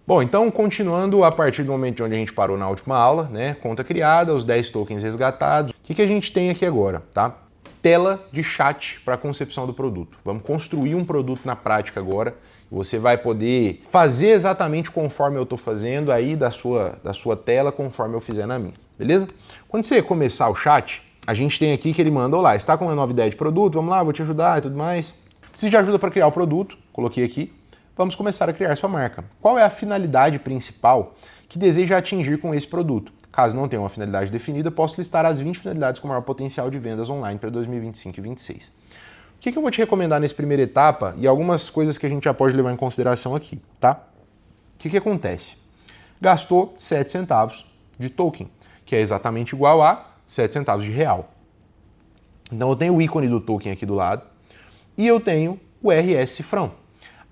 Bom, então continuando a partir do momento de onde a gente parou na última aula, né? Conta criada, os 10 tokens resgatados. O que a gente tem aqui agora, tá? Tela de chat para a concepção do produto. Vamos construir um produto na prática agora. Você vai poder fazer exatamente conforme eu estou fazendo aí da sua tela, conforme eu fizer na minha, beleza? Quando você começar o chat, a gente tem aqui que ele manda: olá, está com uma nova ideia de produto? Vamos lá, vou te ajudar e tudo mais. Preciso de ajuda para criar o produto, coloquei aqui. Vamos começar a criar sua marca. Qual é a finalidade principal que deseja atingir com esse produto? Caso não tenha uma finalidade definida, posso listar as 20 finalidades com maior potencial de vendas online para 2025 e 2026. O que eu vou te recomendar nessa primeira etapa e algumas coisas que a gente já pode levar em consideração aqui, tá? O que acontece? Gastou 7 centavos de token, que é exatamente igual a 7 centavos de real. Então eu tenho o ícone do token aqui do lado e eu tenho o RS cifrão.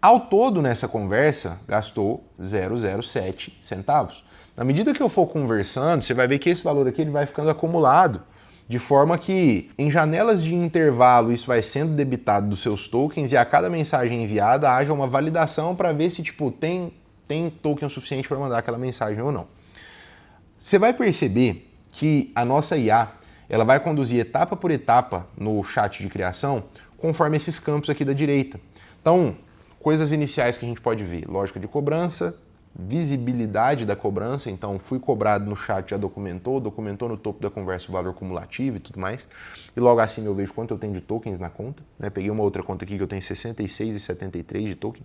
Ao todo, nessa conversa, gastou 0,07 centavos. Na medida que eu for conversando, você vai ver que esse valor aqui ele vai ficando acumulado, de forma que em janelas de intervalo isso vai sendo debitado dos seus tokens e a cada mensagem enviada haja uma validação para ver se tipo, tem token o suficiente para mandar aquela mensagem ou não. Você vai perceber que a nossa IA ela vai conduzir etapa por etapa no chat de criação conforme esses campos aqui da direita. Então, coisas iniciais que a gente pode ver: lógica de cobrança, visibilidade da cobrança, então fui cobrado no chat, já documentou no topo da conversa o valor cumulativo e tudo mais. E logo assim eu vejo quanto eu tenho de tokens na conta, né? Peguei uma outra conta aqui que eu tenho 66,73 de token.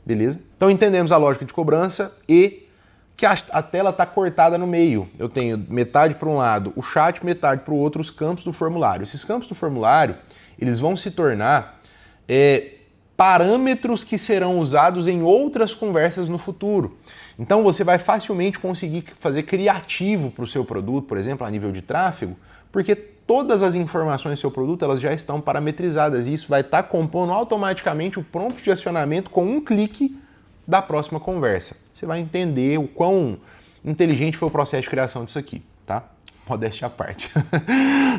Beleza? Então entendemos a lógica de cobrança e que a tela está cortada no meio. Eu tenho metade para um lado o chat, metade para o outro os campos do formulário. Esses campos do formulário, eles vão se tornar parâmetros que serão usados em outras conversas no futuro. Então você vai facilmente conseguir fazer criativo para o seu produto, por exemplo, a nível de tráfego, porque todas as informações do seu produto elas já estão parametrizadas e isso vai estar compondo automaticamente o prompt de acionamento com um clique da próxima conversa. Você vai entender o quão inteligente foi o processo de criação disso aqui, tá? Modéstia à parte.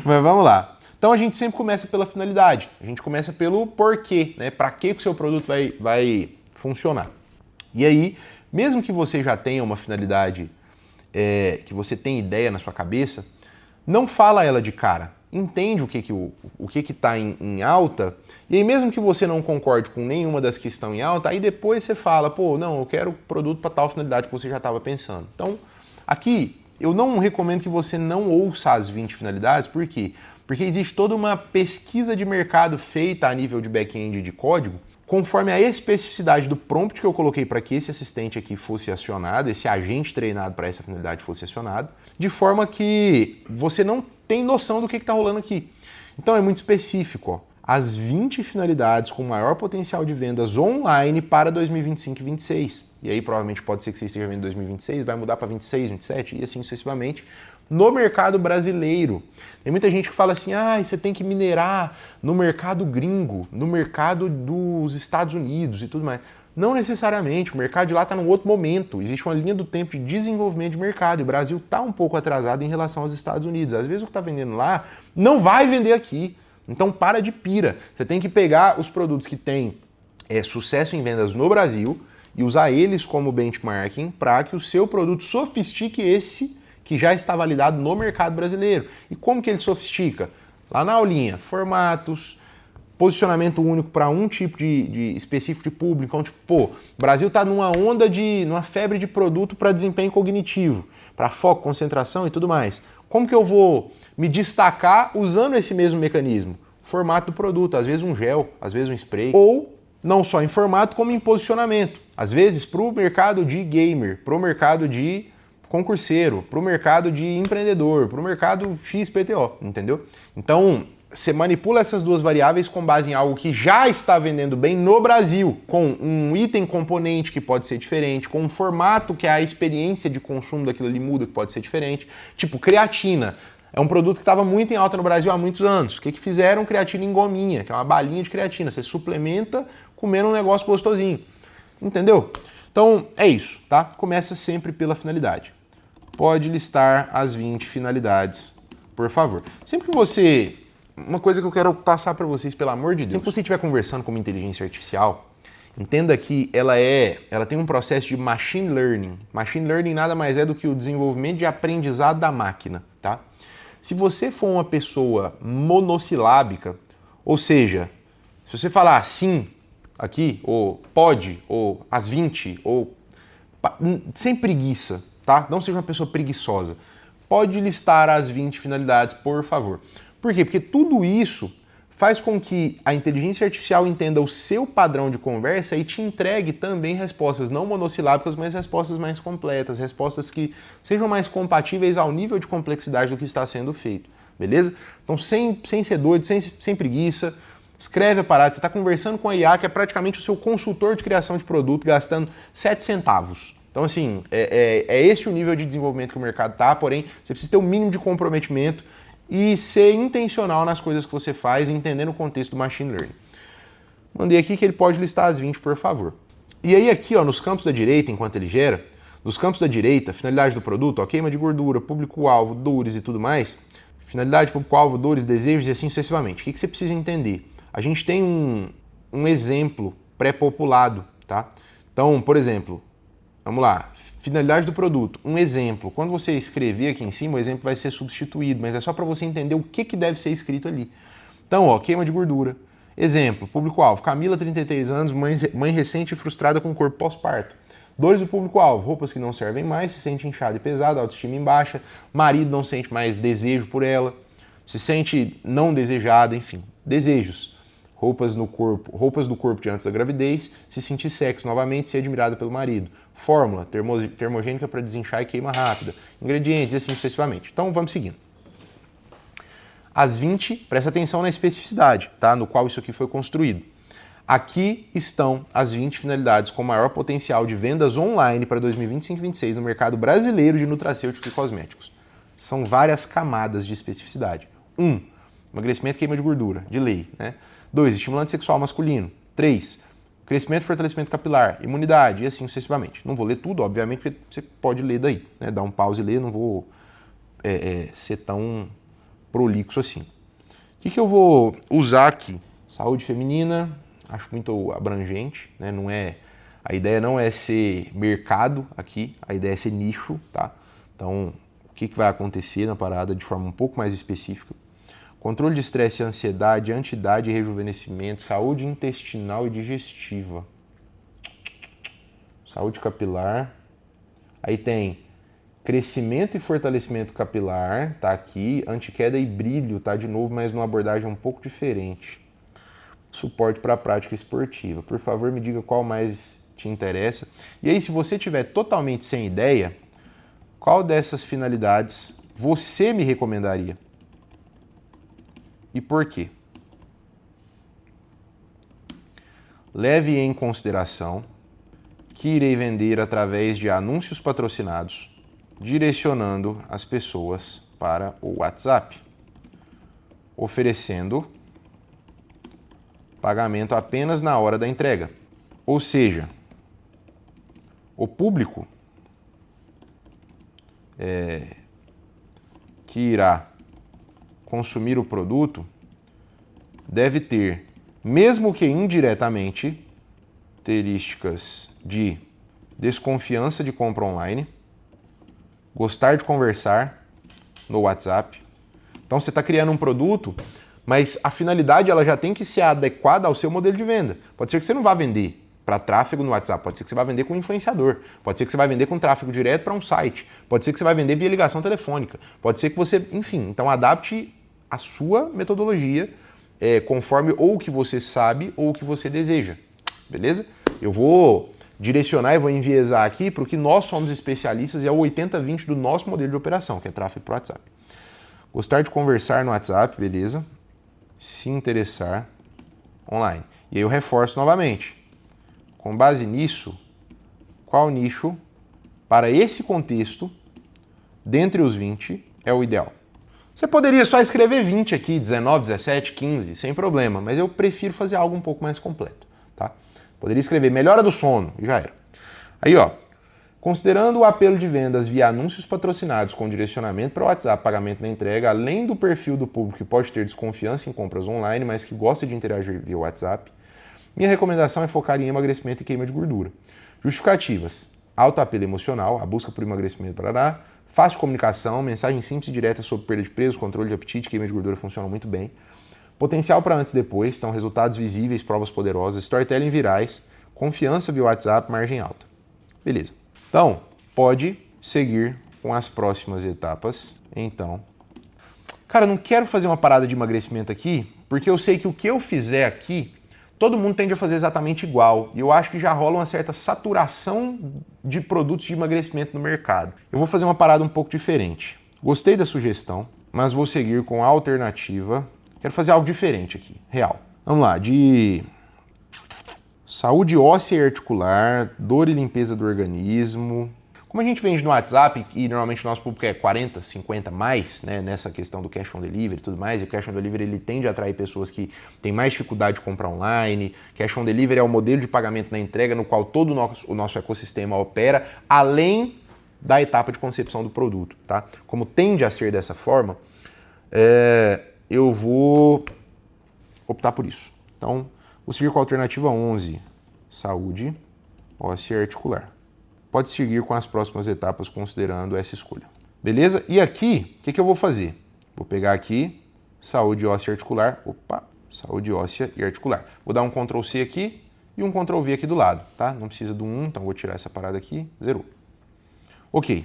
Mas vamos lá. Então a gente sempre começa pela finalidade, a gente começa pelo porquê, né? Para que o seu produto vai funcionar. E aí, mesmo que você já tenha uma finalidade, que você tenha ideia na sua cabeça, não fala ela de cara. Entende o que está em alta, e aí mesmo que você não concorde com nenhuma das que estão em alta, aí depois você fala: pô, não, eu quero produto para tal finalidade que você já estava pensando. Então, aqui, eu não recomendo que você não ouça as 20 finalidades, por quê? Porque existe toda uma pesquisa de mercado feita a nível de back-end de código, conforme a especificidade do prompt que eu coloquei para que esse assistente aqui fosse acionado, esse agente treinado para essa finalidade fosse acionado, de forma que você não tem noção do que está rolando aqui. Então é muito específico, ó. As 20 finalidades com maior potencial de vendas online para 2025 e 2026. E aí provavelmente pode ser que você esteja vendo 2026, vai mudar para 26, 27 e assim sucessivamente. No mercado brasileiro. Tem muita gente que fala assim: você tem que minerar no mercado gringo, no mercado dos Estados Unidos e tudo mais. Não necessariamente, o mercado de lá está num outro momento, existe uma linha do tempo de desenvolvimento de mercado e o Brasil está um pouco atrasado em relação aos Estados Unidos. Às vezes o que está vendendo lá não vai vender aqui, então para de pira. Você tem que pegar os produtos que têm sucesso em vendas no Brasil e usar eles como benchmarking para que o seu produto sofistique esse que já está validado no mercado brasileiro. E como que ele sofistica? Lá na aulinha, formatos, posicionamento único para um tipo de específico de público. Então, tipo, o Brasil está numa febre de produto para desempenho cognitivo, para foco, concentração e tudo mais. Como que eu vou me destacar usando esse mesmo mecanismo? Formato do produto, às vezes um gel, às vezes um spray, ou não só em formato, como em posicionamento. Às vezes para o mercado de gamer, para o mercado de concurseiro, para o mercado de empreendedor, para o mercado XPTO, entendeu? Então, você manipula essas duas variáveis com base em algo que já está vendendo bem no Brasil, com um item componente que pode ser diferente, com um formato que a experiência de consumo daquilo ali muda, que pode ser diferente. Tipo, creatina. É um produto que estava muito em alta no Brasil há muitos anos. O que fizeram? Creatina em gominha, que é uma balinha de creatina. Você suplementa comendo um negócio gostosinho. Entendeu? Então, é isso, tá? Começa sempre pela finalidade. Pode listar as 20 finalidades, por favor. Sempre que você... Uma coisa que eu quero passar para vocês, pelo amor de Deus. Sempre que você estiver conversando com uma inteligência artificial Entenda que ela tem um processo de machine learning. Machine learning nada mais é do que o desenvolvimento de aprendizado da máquina, tá? Se você for uma pessoa monossilábica, ou seja, se você falar sim aqui, ou pode, ou às 20, ou sem preguiça, tá? Não seja uma pessoa preguiçosa. Pode listar as 20 finalidades, por favor. Por quê? Porque tudo isso faz com que a inteligência artificial entenda o seu padrão de conversa e te entregue também respostas não monossilábicas, mas respostas mais completas, respostas que sejam mais compatíveis ao nível de complexidade do que está sendo feito, beleza? Então, sem ser doido, sem preguiça, escreve a parada. Você está conversando com a IA, que é praticamente o seu consultor de criação de produto, gastando 7 centavos. Então, assim, é esse o nível de desenvolvimento que o mercado está, porém, você precisa ter um mínimo de comprometimento e ser intencional nas coisas que você faz, entendendo o contexto do machine learning. Mandei aqui que ele pode listar as 20, por favor. E aí aqui, ó, nos campos da direita, enquanto ele gera, nos campos da direita, finalidade do produto, ó, queima de gordura, público-alvo, dores e tudo mais, finalidade, público-alvo, dores, desejos e assim sucessivamente. O que você precisa entender? A gente tem um exemplo pré-populado, tá? Então, por exemplo, vamos lá, finalidade do produto, um exemplo. Quando você escrever aqui em cima, o exemplo vai ser substituído, mas é só para você entender o que deve ser escrito ali. Então, ó, queima de gordura. Exemplo, público-alvo, Camila, 33 anos, mãe recente e frustrada com corpo pós-parto. Dores do público-alvo, roupas que não servem mais, se sente inchada e pesada, autoestima em baixa, marido não sente mais desejo por ela, se sente não desejada, enfim, desejos. Roupas do corpo de antes da gravidez, se sentir sexo novamente, ser admirada pelo marido. Fórmula, termogênica para desinchar e queima rápida. Ingredientes e assim sucessivamente. Então vamos seguindo. As 20, presta atenção na especificidade, tá? No qual isso aqui foi construído. Aqui estão as 20 finalidades com maior potencial de vendas online para 2025 e 2026 no mercado brasileiro de nutracêuticos e cosméticos. São várias camadas de especificidade. 1. Emagrecimento e queima de gordura, de lei, né? 2. Estimulante sexual masculino. 3. Crescimento e fortalecimento capilar, imunidade e assim sucessivamente. Não vou ler tudo, obviamente, porque você pode ler daí, né? Dá um pause e ler, não vou ser tão prolixo assim. O que eu vou usar aqui? Saúde feminina, acho muito abrangente, né? A ideia não é ser mercado aqui, a ideia é ser nicho, tá? Então, o que vai acontecer na parada de forma um pouco mais específica? Controle de estresse e ansiedade, anti-idade e rejuvenescimento, saúde intestinal e digestiva, saúde capilar. Aí tem crescimento e fortalecimento capilar, tá aqui. Antiqueda e brilho, tá de novo, mas numa abordagem um pouco diferente. Suporte para a prática esportiva. Por favor, me diga qual mais te interessa. E aí, se você tiver totalmente sem ideia, qual dessas finalidades você me recomendaria? E por quê? Leve em consideração que irei vender através de anúncios patrocinados, direcionando as pessoas para o WhatsApp, oferecendo pagamento apenas na hora da entrega. Ou seja, o público que irá consumir o produto deve ter, mesmo que indiretamente, características de desconfiança de compra online, gostar de conversar no WhatsApp. Então você está criando um produto, mas a finalidade ela já tem que ser adequada ao seu modelo de venda. Pode ser que você não vá vender para tráfego no WhatsApp, pode ser que você vá vender com um influenciador, pode ser que você vai vender com tráfego direto para um site, pode ser que você vai vender via ligação telefônica, pode ser que você, enfim, então adapte a sua metodologia conforme ou o que você sabe ou o que você deseja, beleza? Eu vou direcionar e vou enviesar aqui para o que nós somos especialistas e é o 80-20 do nosso modelo de operação, que é tráfego para o WhatsApp. Gostar de conversar no WhatsApp, beleza? Se interessar online. E aí eu reforço novamente. Com base nisso, qual nicho para esse contexto, dentre os 20, é o ideal? Você poderia só escrever 20 aqui, 19, 17, 15, sem problema, mas eu prefiro fazer algo um pouco mais completo, tá? Poderia escrever melhora do sono e já era. Aí, ó, considerando o apelo de vendas via anúncios patrocinados com direcionamento para o WhatsApp, pagamento na entrega, além do perfil do público que pode ter desconfiança em compras online, mas que gosta de interagir via WhatsApp, Minha recomendação é focar em emagrecimento e queima de gordura. Justificativas: alto apelo emocional, a busca por emagrecimento parará, fácil comunicação, mensagem simples e direta sobre perda de peso, controle de apetite, queima de gordura funcionam muito bem. Potencial para antes e depois, então resultados visíveis, provas poderosas, storytelling virais, confiança via WhatsApp, margem alta. Beleza. Então, pode seguir com as próximas etapas. Então, cara, eu não quero fazer uma parada de emagrecimento aqui, porque eu sei que o que eu fizer aqui, todo mundo tende a fazer exatamente igual. E eu acho que já rola uma certa saturação de produtos de emagrecimento no mercado. Eu vou fazer uma parada um pouco diferente. Gostei da sugestão, mas vou seguir com a alternativa. Quero fazer algo diferente aqui, real. Vamos lá, de saúde óssea e articular, dor e limpeza do organismo. Como a gente vende no WhatsApp, e normalmente o nosso público é 40, 50 mais, né, nessa questão do cash on delivery e tudo mais, e o cash on delivery ele tende a atrair pessoas que têm mais dificuldade de comprar online. Cash on delivery é o modelo de pagamento na entrega no qual todo o nosso ecossistema opera, além da etapa de concepção do produto, tá? Como tende a ser dessa forma, eu vou optar por isso. Então, vou seguir com a alternativa 11, saúde óssea e articular. Pode seguir com as próximas etapas considerando essa escolha. Beleza? E aqui, o que eu vou fazer? Vou pegar aqui, saúde óssea e articular. Opa, saúde óssea e articular. Vou dar um Ctrl C aqui e um Ctrl V aqui do lado, tá? Não precisa do 1, então vou tirar essa parada aqui, zerou. Ok.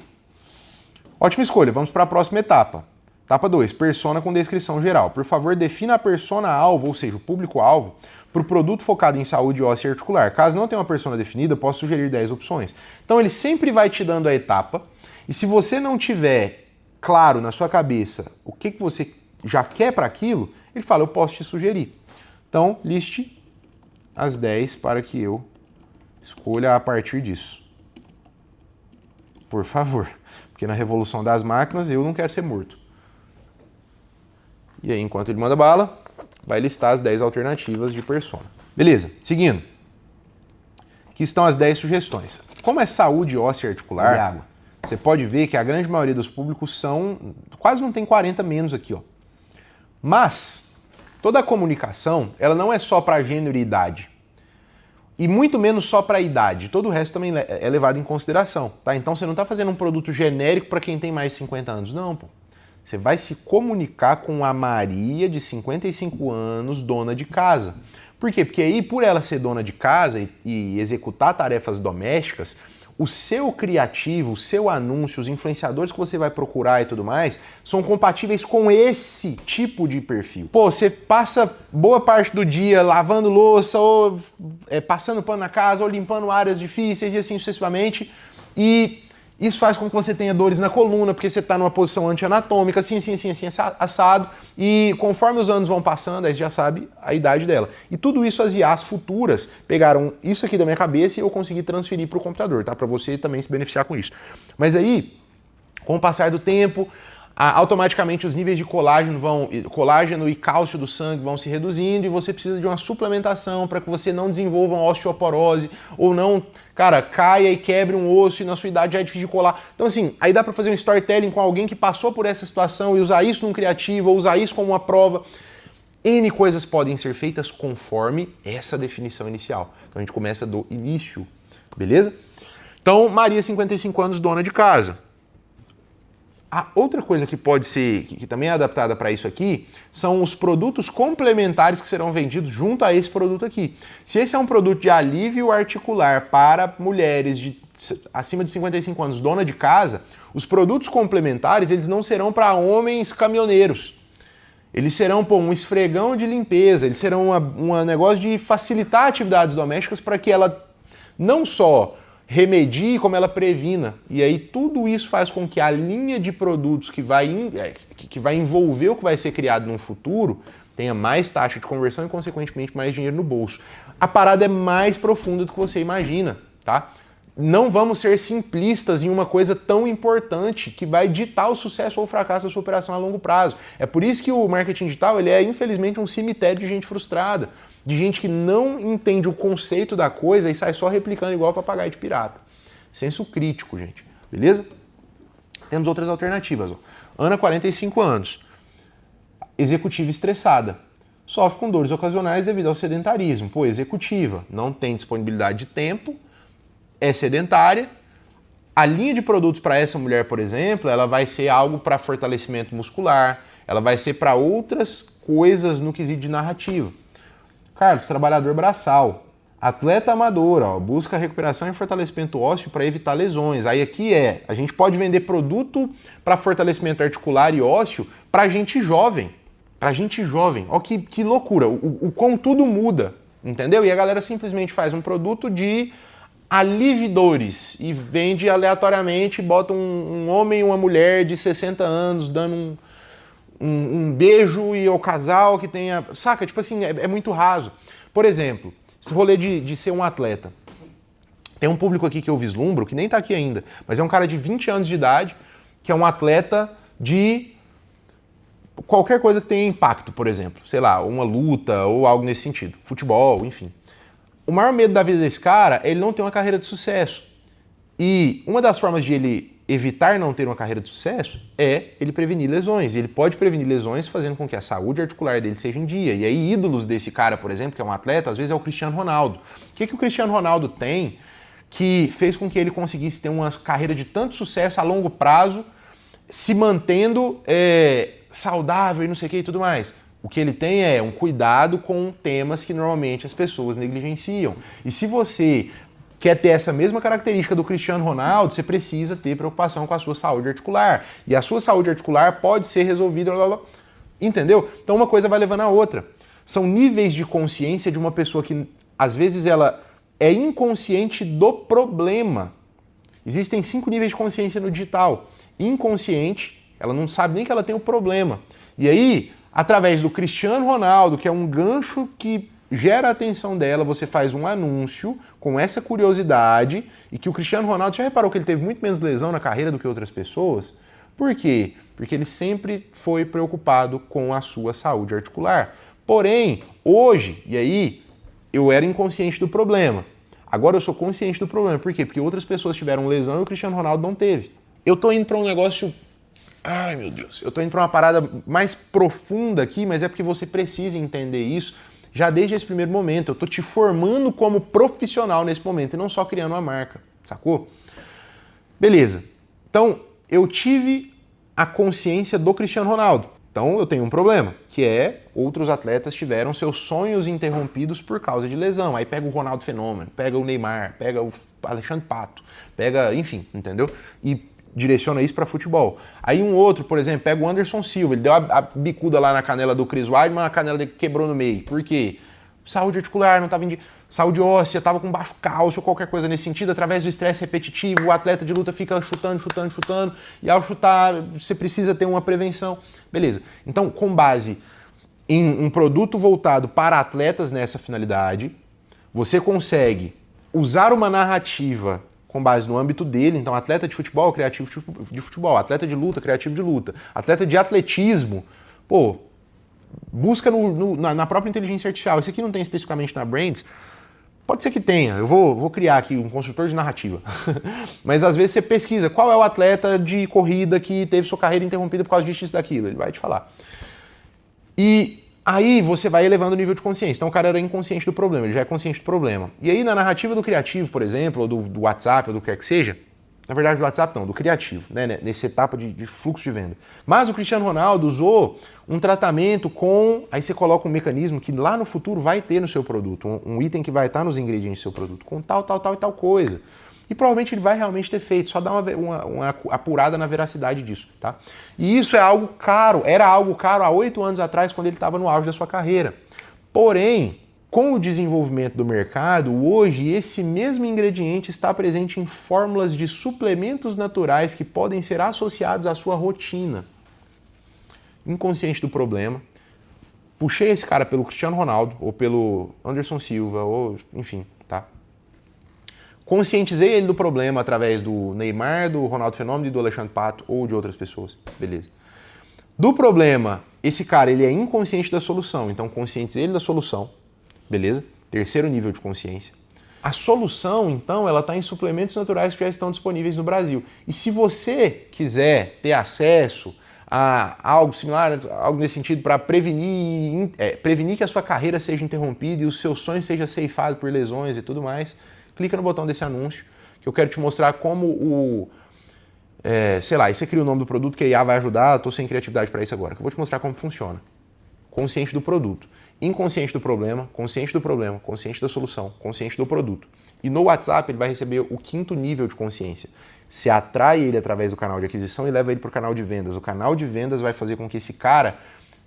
Ótima escolha, vamos para a próxima etapa. Etapa 2, persona com descrição geral. Por favor, defina a persona-alvo, ou seja, o público-alvo, para o produto focado em saúde óssea e articular. Caso não tenha uma persona definida, posso sugerir 10 opções. Então, ele sempre vai te dando a etapa, e se você não tiver claro na sua cabeça o que você já quer para aquilo, ele fala, eu posso te sugerir. Então, liste as 10 para que eu escolha a partir disso. Por favor, porque na revolução das máquinas eu não quero ser morto. E aí, enquanto ele manda bala, vai listar as 10 alternativas de persona. Beleza, seguindo. Aqui estão as 10 sugestões. Como é saúde óssea e articular, você pode ver que a grande maioria dos públicos são... Quase não tem 40 menos aqui, ó. Mas, toda a comunicação, ela não é só para gênero e idade. E muito menos só para a idade. Todo o resto também é levado em consideração, tá? Então, você não está fazendo um produto genérico para quem tem mais de 50 anos. Não, pô. Você vai se comunicar com a Maria, de 55 anos, dona de casa. Por quê? Porque aí, por ela ser dona de casa e executar tarefas domésticas, o seu criativo, o seu anúncio, os influenciadores que você vai procurar e tudo mais, são compatíveis com esse tipo de perfil. Pô, você passa boa parte do dia lavando louça, ou passando pano na casa, ou limpando áreas difíceis e assim sucessivamente, e... isso faz com que você tenha dores na coluna, porque você está numa posição anti-anatômica, assim, assado. E conforme os anos vão passando, aí você já sabe a idade dela. E tudo isso as IAs futuras pegaram isso aqui da minha cabeça e eu consegui transferir para o computador, tá? Para você também se beneficiar com isso. Mas aí, com o passar do tempo, automaticamente os níveis de colágeno e cálcio do sangue vão se reduzindo e você precisa de uma suplementação para que você não desenvolva uma osteoporose ou não, cara, caia e quebre um osso e na sua idade já é difícil de colar. Então assim, aí dá para fazer um storytelling com alguém que passou por essa situação e usar isso num criativo ou usar isso como uma prova. N coisas podem ser feitas conforme essa definição inicial. Então a gente começa do início, beleza? Então, Maria, 55 anos, dona de casa. A outra coisa que pode ser, que também é adaptada para isso aqui, são os produtos complementares que serão vendidos junto a esse produto aqui. Se esse é um produto de alívio articular para mulheres acima de 55 anos, dona de casa, os produtos complementares eles não serão para homens caminhoneiros. Eles serão um esfregão de limpeza, eles serão um negócio de facilitar atividades domésticas para que ela não só remedie como ela previna. E aí tudo isso faz com que a linha de produtos que vai envolver o que vai ser criado no futuro tenha mais taxa de conversão e, consequentemente, mais dinheiro no bolso. A parada é mais profunda do que você imagina, tá? Não vamos ser simplistas em uma coisa tão importante que vai ditar o sucesso ou o fracasso da sua operação a longo prazo. É por isso que o marketing digital ele é, infelizmente, um cemitério de gente frustrada, de gente que não entende o conceito da coisa e sai só replicando igual papagaio de pirata. Senso crítico, gente. Beleza? Temos outras alternativas. Ó. Ana, 45 anos. Executiva estressada. sofre com dores ocasionais devido ao sedentarismo. Pô, executiva, não tem disponibilidade de tempo, é sedentária. A linha de produtos para essa mulher, por exemplo, ela vai ser algo para fortalecimento muscular, ela vai ser para outras coisas no quesito de narrativa. Carlos, trabalhador braçal, atleta amador, ó, busca recuperação e fortalecimento ósseo para evitar lesões. Aí aqui a gente pode vender produto para fortalecimento articular e ósseo para gente jovem. Para gente jovem. Ó, que loucura, o como tudo muda, entendeu? E a galera simplesmente faz um produto de alividores e vende aleatoriamente, bota um homem e uma mulher de 60 anos dando um beijo e o casal que tenha... Saca? Tipo assim, é muito raso. Por exemplo, esse rolê de ser um atleta. Tem um público aqui que eu vislumbro, que nem tá aqui ainda, mas é um cara de 20 anos de idade, que é um atleta de qualquer coisa que tenha impacto, por exemplo. Sei lá, uma luta ou algo nesse sentido. Futebol, enfim. O maior medo da vida desse cara é ele não ter uma carreira de sucesso. E uma das formas de ele evitar não ter uma carreira de sucesso é ele prevenir lesões. E ele pode prevenir lesões fazendo com que a saúde articular dele seja em dia. E aí ídolos desse cara, por exemplo, que é um atleta, às vezes é o Cristiano Ronaldo. O que o Cristiano Ronaldo tem que fez com que ele conseguisse ter uma carreira de tanto sucesso a longo prazo, se mantendo saudável e não sei o que e tudo mais? O que ele tem é um cuidado com temas que normalmente as pessoas negligenciam. E se você quer ter essa mesma característica do Cristiano Ronaldo, você precisa ter preocupação com a sua saúde articular. E a sua saúde articular pode ser resolvida, entendeu? Então uma coisa vai levando a outra. São níveis de consciência de uma pessoa que, às vezes, ela é inconsciente do problema. Existem 5 níveis de consciência no digital. Inconsciente, ela não sabe nem que ela tem o problema. E aí, através do Cristiano Ronaldo, que é um gancho que gera a atenção dela, você faz um anúncio com essa curiosidade e que o Cristiano Ronaldo, já reparou que ele teve muito menos lesão na carreira do que outras pessoas? Por quê? Porque ele sempre foi preocupado com a sua saúde articular. Porém, hoje, e aí, eu era inconsciente do problema. Agora eu sou consciente do problema. Por quê? Porque outras pessoas tiveram lesão e o Cristiano Ronaldo não teve. Eu tô indo para um negócio... Ai, meu Deus. Eu tô indo para uma parada mais profunda aqui, mas é porque você precisa entender isso já desde esse primeiro momento. Eu tô te formando como profissional nesse momento e não só criando uma marca, sacou? Beleza. Então, eu tive a consciência do Cristiano Ronaldo. Então, eu tenho um problema, que é outros atletas tiveram seus sonhos interrompidos por causa de lesão. Aí pega o Ronaldo Fenômeno, pega o Neymar, pega o Alexandre Pato, pega, enfim, entendeu? E direciona isso para futebol. Aí um outro, por exemplo, pega o Anderson Silva, ele deu a bicuda lá na canela do Chris Weidman, a canela dele quebrou no meio. Por quê? Saúde articular, não estava saúde óssea, estava com baixo cálcio, qualquer coisa nesse sentido, através do estresse repetitivo, o atleta de luta fica chutando, e ao chutar você precisa ter uma prevenção. Beleza. Então, com base em um produto voltado para atletas nessa finalidade, você consegue usar uma narrativa com base no âmbito dele, então atleta de futebol, criativo de futebol, atleta de luta, criativo de luta, atleta de atletismo, pô, busca na própria inteligência artificial. Esse aqui não tem especificamente na Brands, pode ser que tenha, eu vou criar aqui um construtor de narrativa, mas às vezes você pesquisa qual é o atleta de corrida que teve sua carreira interrompida por causa disso, daquilo, ele vai te falar. E aí você vai elevando o nível de consciência. Então o cara era inconsciente do problema, ele já é consciente do problema. E aí na narrativa do criativo, por exemplo, ou do WhatsApp, ou do que quer que seja, na verdade do WhatsApp não, do criativo, né, nessa etapa de fluxo de venda. Mas o Cristiano Ronaldo usou um tratamento com... Aí você coloca um mecanismo que lá no futuro vai ter no seu produto, um item que vai estar nos ingredientes do seu produto, com tal e tal coisa. E provavelmente ele vai realmente ter feito, só dá uma apurada na veracidade disso, tá? E isso é algo caro, era algo caro há 8 anos atrás, quando ele estava no auge da sua carreira. Porém, com o desenvolvimento do mercado, hoje esse mesmo ingrediente está presente em fórmulas de suplementos naturais que podem ser associados à sua rotina. Inconsciente do problema, puxei esse cara pelo Cristiano Ronaldo, ou pelo Anderson Silva, ou enfim, tá? Conscientizei ele do problema através do Neymar, do Ronaldo Fenômeno e do Alexandre Pato ou de outras pessoas. Beleza. Do problema, esse cara ele é inconsciente da solução, então conscientizei ele da solução. Beleza? Terceiro nível de consciência. A solução, então, ela está em suplementos naturais que já estão disponíveis no Brasil. E se você quiser ter acesso algo similar, algo nesse sentido, para prevenir que a sua carreira seja interrompida e o seu sonho seja ceifado por lesões e tudo mais, clica no botão desse anúncio, que eu quero te mostrar como sei lá, e você cria o nome do produto que a IA vai ajudar, eu estou sem criatividade para isso agora, que eu vou te mostrar como funciona. Consciente do produto, inconsciente do problema, consciente do problema, consciente da solução, consciente do produto. E no WhatsApp ele vai receber o 5º nível de consciência. Você atrai ele através do canal de aquisição e leva ele para o canal de vendas. O canal de vendas vai fazer com que esse cara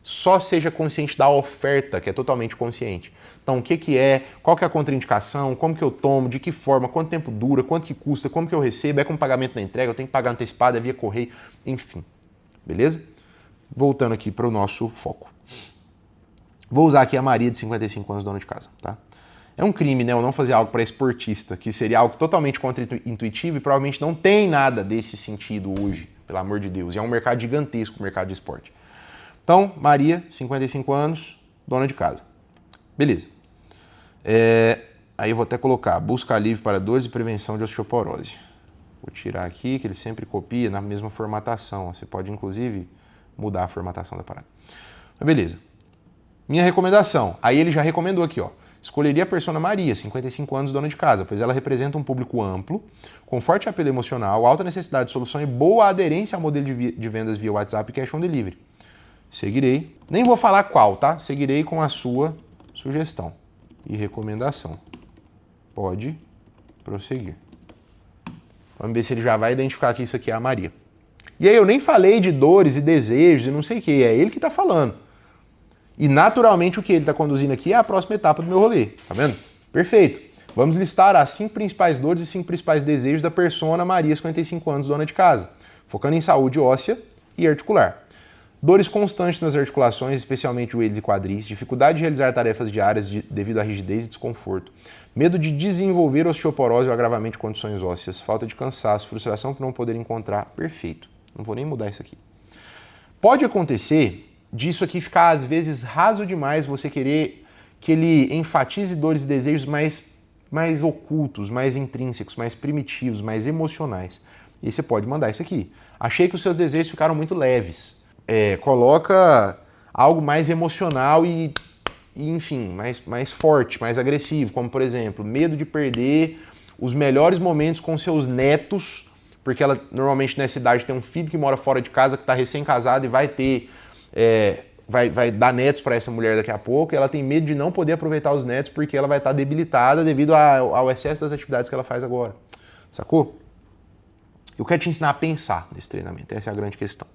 só seja consciente da oferta, que é totalmente consciente. Então, o que é, qual que é a contraindicação, como que eu tomo, de que forma, quanto tempo dura, quanto que custa, como que eu recebo, é com pagamento na entrega, eu tenho que pagar antecipado, é via correio, enfim. Beleza? Voltando aqui para o nosso foco. Vou usar aqui a Maria, de 55 anos, dona de casa, tá? É um crime, né, eu não fazer algo para esportista, que seria algo totalmente contra-intuitivo e provavelmente não tem nada desse sentido hoje, pelo amor de Deus. E é um mercado gigantesco, o mercado de esporte. Então, Maria, 55 anos, dona de casa. Beleza. Aí eu vou até colocar busca alívio para dores e prevenção de osteoporose. Vou tirar aqui, que ele sempre copia na mesma formatação. Você pode, inclusive, mudar a formatação da parada. Mas beleza. Minha recomendação. Aí ele já recomendou aqui, ó. Escolheria a persona Maria, 55 anos, dona de casa, pois ela representa um público amplo, com forte apelo emocional, alta necessidade de solução e boa aderência ao modelo de vendas via WhatsApp e Cash on Delivery. Seguirei. Nem vou falar qual, tá? Seguirei com a sua sugestão e recomendação. Pode prosseguir. Vamos ver se ele já vai identificar que isso aqui é a Maria. E aí eu nem falei de dores e desejos e não sei o que, é ele que está falando. E naturalmente o que ele está conduzindo aqui é a próxima etapa do meu rolê, tá vendo? Perfeito. Vamos listar as 5 principais dores e 5 principais desejos da persona Maria, 55 anos, dona de casa, focando em saúde óssea e articular. Dores constantes nas articulações, especialmente joelhos e quadris, dificuldade de realizar tarefas diárias devido à rigidez e desconforto, medo de desenvolver osteoporose ou agravamento de condições ósseas, falta de cansaço, frustração por não poder encontrar. Perfeito. Não vou nem mudar isso aqui. Pode acontecer disso aqui ficar, às vezes, raso demais, você querer que ele enfatize dores e desejos mais ocultos, mais intrínsecos, mais primitivos, mais emocionais. E você pode mandar isso aqui. Achei que os seus desejos ficaram muito leves. Coloca algo mais emocional e enfim, mais forte, mais agressivo, como, por exemplo, medo de perder os melhores momentos com seus netos, porque ela normalmente nessa idade tem um filho que mora fora de casa, que está recém-casado e vai ter... vai dar netos para essa mulher daqui a pouco, e ela tem medo de não poder aproveitar os netos porque ela vai estar debilitada devido ao excesso das atividades que ela faz agora. Sacou? Eu quero te ensinar a pensar nesse treinamento, essa é a grande questão.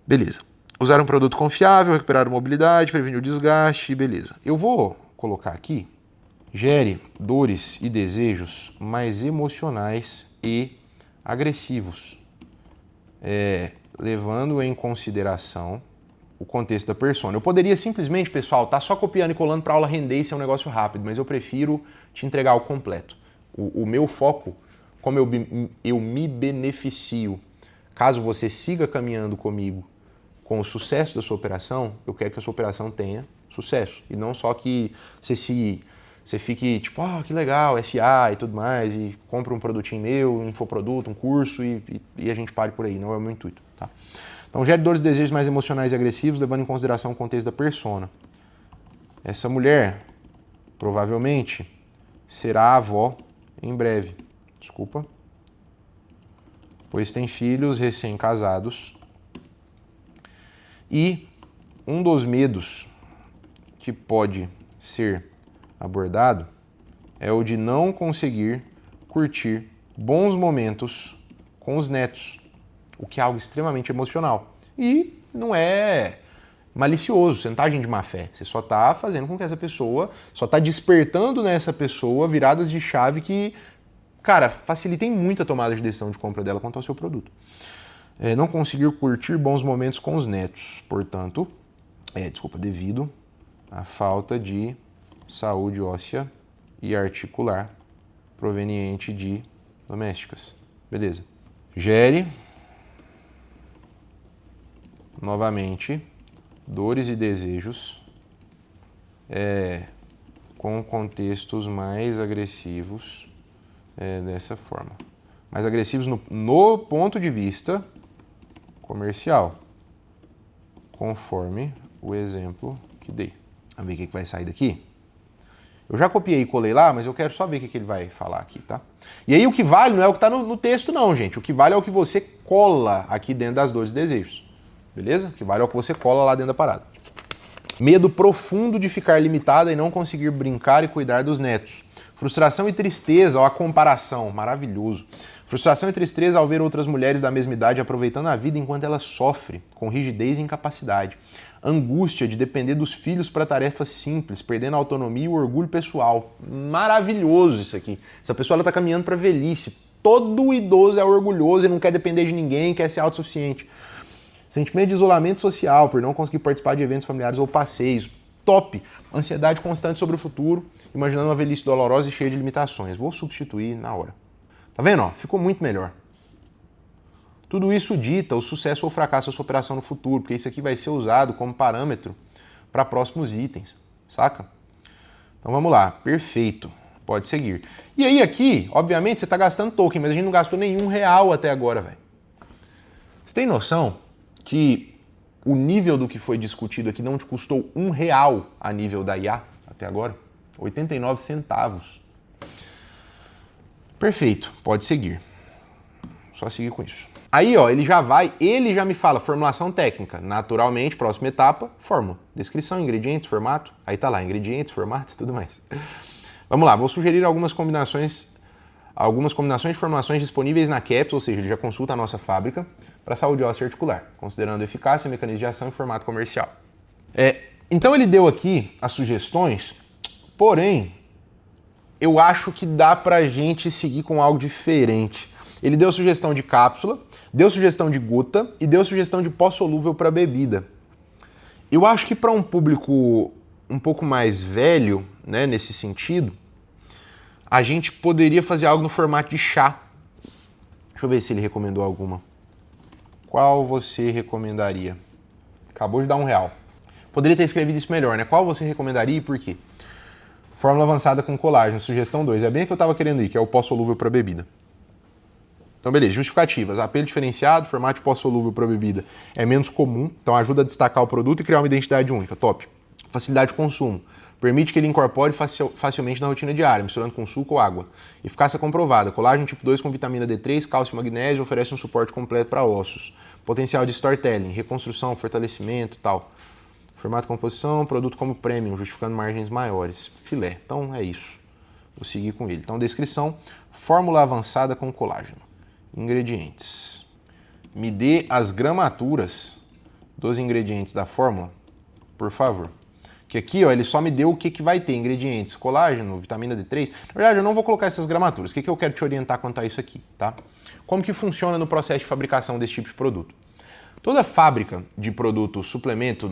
Beleza. Usar um produto confiável, recuperar a mobilidade, prevenir o desgaste, beleza. Eu vou colocar aqui, gere dores e desejos mais emocionais e agressivos. Levando em consideração o contexto da persona. Eu poderia simplesmente, pessoal, tá só copiando e colando para a aula render e ser um negócio rápido, mas eu prefiro te entregar o completo. O meu foco, como eu me beneficio, caso você siga caminhando comigo com o sucesso da sua operação, eu quero que a sua operação tenha sucesso. E não só que você fique tipo, que legal, SA e tudo mais, e compra um produtinho meu, um infoproduto, um curso e a gente pare por aí, não é o meu intuito. Tá? Então, gere dores e desejos mais emocionais e agressivos, levando em consideração o contexto da persona. Essa mulher, provavelmente, será avó em breve. Desculpa. Pois tem filhos recém-casados. E um dos medos que pode ser abordado é o de não conseguir curtir bons momentos com os netos, o que é algo extremamente emocional. E não é malicioso, você não está agindo de má fé, você só está fazendo com que essa pessoa, só está despertando nessa pessoa viradas de chave que, cara, facilitem muito a tomada de decisão de compra dela quanto ao seu produto. Não conseguir curtir bons momentos com os netos, portanto, devido à falta de saúde óssea e articular proveniente de domésticas. Beleza. Gere, novamente, dores e desejos com contextos mais agressivos dessa forma. Mais agressivos no ponto de vista comercial, conforme o exemplo que dei. Vamos ver o que vai sair daqui? Eu já copiei e colei lá, mas eu quero só ver o que ele vai falar aqui, tá? E aí o que vale não é o que está no texto não, gente. O que vale é o que você cola aqui dentro das dores e desejos. Beleza? O que vale é o que você cola lá dentro da parada. Medo profundo de ficar limitada e não conseguir brincar e cuidar dos netos. Frustração e tristeza, ó, a comparação, maravilhoso. Frustração e tristeza ao ver outras mulheres da mesma idade aproveitando a vida enquanto ela sofre, com rigidez e incapacidade. Angústia de depender dos filhos para tarefas simples, perdendo a autonomia e o orgulho pessoal. Maravilhoso isso aqui. Essa pessoa está caminhando para a velhice. Todo idoso é orgulhoso e não quer depender de ninguém, quer ser autossuficiente. Sentimento de isolamento social, por não conseguir participar de eventos familiares ou passeios. Top! Ansiedade constante sobre o futuro, imaginando uma velhice dolorosa e cheia de limitações. Vou substituir na hora. Tá vendo? Ó, ficou muito melhor. Tudo isso dita o sucesso ou fracasso da sua operação no futuro, porque isso aqui vai ser usado como parâmetro para próximos itens, saca? Então vamos lá, perfeito, pode seguir. E aí aqui, obviamente, você está gastando token, mas a gente não gastou nenhum real até agora, velho. Você tem noção que o nível do que foi discutido aqui não te custou R$1 a nível da IA até agora? 89 centavos. Perfeito, pode seguir. Só seguir com isso. Aí, ó, ele já me fala formulação técnica. Naturalmente, próxima etapa, fórmula. Descrição, ingredientes, formato. Aí tá lá, ingredientes, formato, tudo mais. Vamos lá, vou sugerir algumas combinações de formulações disponíveis na CAPS, ou seja, ele já consulta a nossa fábrica, para saúde óssea articular, considerando eficácia, mecanismo de ação e formato comercial. Então ele deu aqui as sugestões, porém, eu acho que dá pra gente seguir com algo diferente. Ele deu sugestão de cápsula, deu sugestão de gota e deu sugestão de pó solúvel para bebida. Eu acho que para um público um pouco mais velho, né, nesse sentido, a gente poderia fazer algo no formato de chá. Deixa eu ver se ele recomendou alguma. Qual você recomendaria? Acabou de dar R$1. Poderia ter escrevido isso melhor, né? Qual você recomendaria e por quê? Fórmula avançada com colágeno, sugestão 2. É bem a que eu estava querendo ir, que é o pó solúvel para bebida. Então, beleza, justificativas. Apelo diferenciado, formato de pó solúvel para bebida é menos comum, então ajuda a destacar o produto e criar uma identidade única. Top. Facilidade de consumo. Permite que ele incorpore facilmente na rotina diária, misturando com suco ou água. Eficácia comprovada. Colágeno tipo 2 com vitamina D3, cálcio e magnésio oferece um suporte completo para ossos. Potencial de storytelling, reconstrução, fortalecimento e tal. Formato de composição, produto como premium, justificando margens maiores. Filé. Então é isso. Vou seguir com ele. Então, descrição, fórmula avançada com colágeno. Ingredientes. Me dê as gramaturas dos ingredientes da fórmula, por favor. Que aqui, ó, ele só me deu o que vai ter. Ingredientes, colágeno, vitamina D3. Na verdade, eu não vou colocar essas gramaturas. O que eu quero te orientar quanto a isso aqui, tá? Como que funciona no processo de fabricação desse tipo de produto? Toda fábrica de produto, suplemento,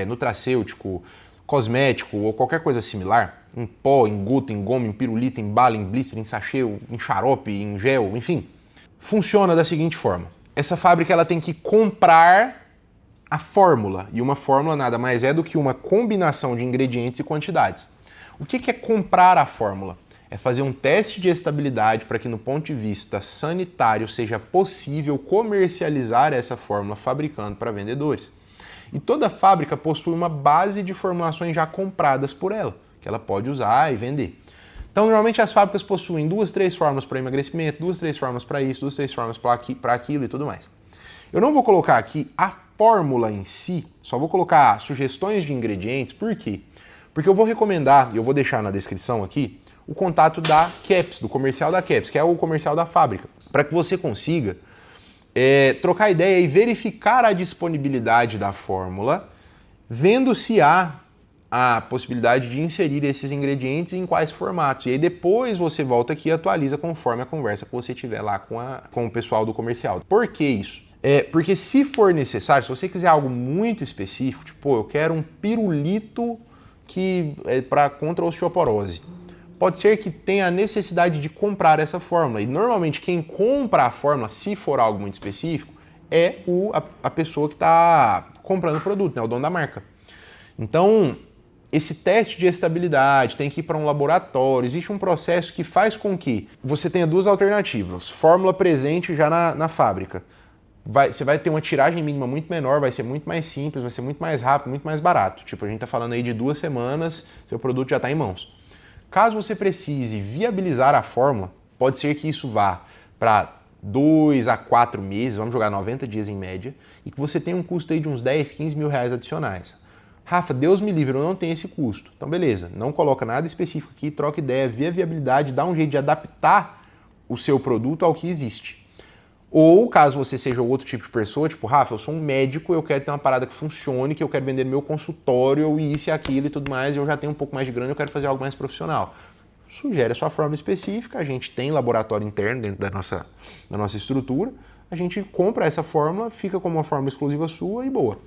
nutracêutico, cosmético ou qualquer coisa similar, em pó, em gota, em goma, em pirulito, em bala, em blister, em sachê, em xarope, em gel, enfim, funciona da seguinte forma. Essa fábrica ela tem que comprar a fórmula, e uma fórmula nada mais é do que uma combinação de ingredientes e quantidades. O que é comprar a fórmula? É fazer um teste de estabilidade para que no ponto de vista sanitário seja possível comercializar essa fórmula fabricando para vendedores. E toda fábrica possui uma base de formulações já compradas por ela, que ela pode usar e vender. Então, normalmente as fábricas possuem 2, 3 fórmulas para emagrecimento, 2, 3 fórmulas para isso, 2, 3 fórmulas para aquilo e tudo mais. Eu não vou colocar aqui a fórmula em si, só vou colocar sugestões de ingredientes. Por quê? Porque eu vou recomendar, e eu vou deixar na descrição aqui, o contato da CAPS, do comercial da CAPS, que é o comercial da fábrica, para que você consiga trocar ideia e verificar a disponibilidade da fórmula, vendo se há a possibilidade de inserir esses ingredientes em quais formatos. E aí depois você volta aqui e atualiza conforme a conversa que você tiver lá com o pessoal do comercial. Por que isso? Porque se for necessário, se você quiser algo muito específico, tipo, eu quero um pirulito que é contra a osteoporose, pode ser que tenha a necessidade de comprar essa fórmula. E normalmente quem compra a fórmula, se for algo muito específico, é a pessoa que está comprando o produto, né? O dono da marca. Então, esse teste de estabilidade tem que ir para um laboratório. Existe um processo que faz com que você tenha duas alternativas. Fórmula presente já na fábrica. você vai ter uma tiragem mínima muito menor, vai ser muito mais simples, vai ser muito mais rápido, muito mais barato. Tipo, a gente está falando aí de 2 semanas, seu produto já está em mãos. Caso você precise viabilizar a fórmula, pode ser que isso vá para 2 a 4 meses, vamos jogar 90 dias em média, e que você tenha um custo aí de uns 10, 15 mil reais adicionais. Rafa, Deus me livre, eu não tenho esse custo. Então beleza, não coloca nada específico aqui, troca ideia, vê a viabilidade, dá um jeito de adaptar o seu produto ao que existe. Ou, caso você seja outro tipo de pessoa, tipo, Rafa, eu sou um médico, eu quero ter uma parada que funcione, que eu quero vender no meu consultório, e isso e aquilo e tudo mais, e eu já tenho um pouco mais de grana, eu quero fazer algo mais profissional. Sugere a sua forma específica, a gente tem laboratório interno dentro da nossa estrutura, a gente compra essa fórmula, fica como uma fórmula exclusiva sua e boa.